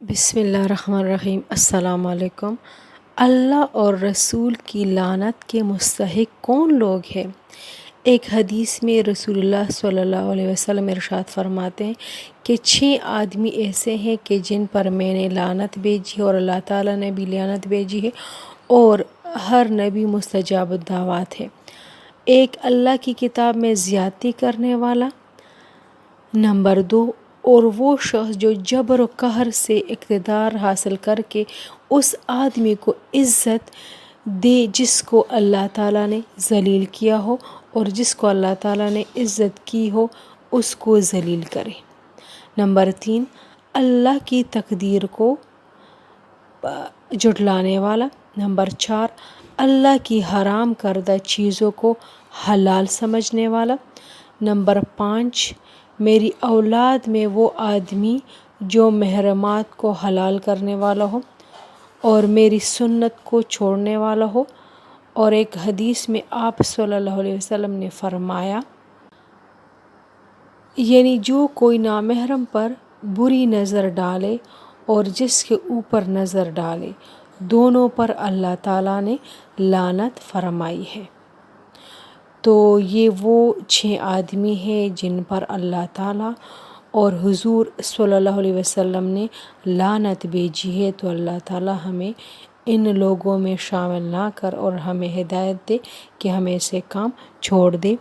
بسم اللہ الرحمن الرحیم۔ السلام علیکم۔ اللہ اور رسول کی لعنت کے مستحق کون لوگ ہیں؟ ایک حدیث میں رسول اللہ صلی اللہ علیہ وسلم ارشاد فرماتے ہیں کہ 6 آدمی ایسے ہیں کہ جن پر میں نے لعنت بھیجی ہے اور اللہ تعالیٰ نے بھی لعنت بھیجی ہے، اور ہر نبی مستجاب الدعوات ہے۔ ایک، اللہ کی کتاب میں زیادتی کرنے والا۔ نمبر 2، اور وہ شخص جو جبر و قہر سے اقتدار حاصل کر کے اس آدمی کو عزت دے جس کو اللہ تعالیٰ نے ذلیل کیا ہو، اور جس کو اللہ تعالیٰ نے عزت کی ہو اس کو ذلیل کرے۔ نمبر 3، اللہ کی تقدیر کو جھٹلانے والا۔ نمبر 4، اللہ کی حرام کردہ چیزوں کو حلال سمجھنے والا۔ نمبر 5، میری اولاد میں وہ آدمی جو محرمات کو حلال کرنے والا ہو اور میری سنت کو چھوڑنے والا ہو۔ اور ایک حدیث میں آپ صلی اللہ علیہ وسلم نے فرمایا، یعنی جو کوئی نامحرم پر بری نظر ڈالے اور جس کے اوپر نظر ڈالے، دونوں پر اللہ تعالیٰ نے لعنت فرمائی ہے۔ تو یہ وہ 6 آدمی ہیں جن پر اللہ تعالیٰ اور حضور صلی اللہ علیہ وسلم نے لعنت بھیجی ہے۔ تو اللہ تعالیٰ ہمیں ان لوگوں میں شامل نہ کر اور ہمیں ہدایت دے کہ ہمیں ایسے کام چھوڑ دے۔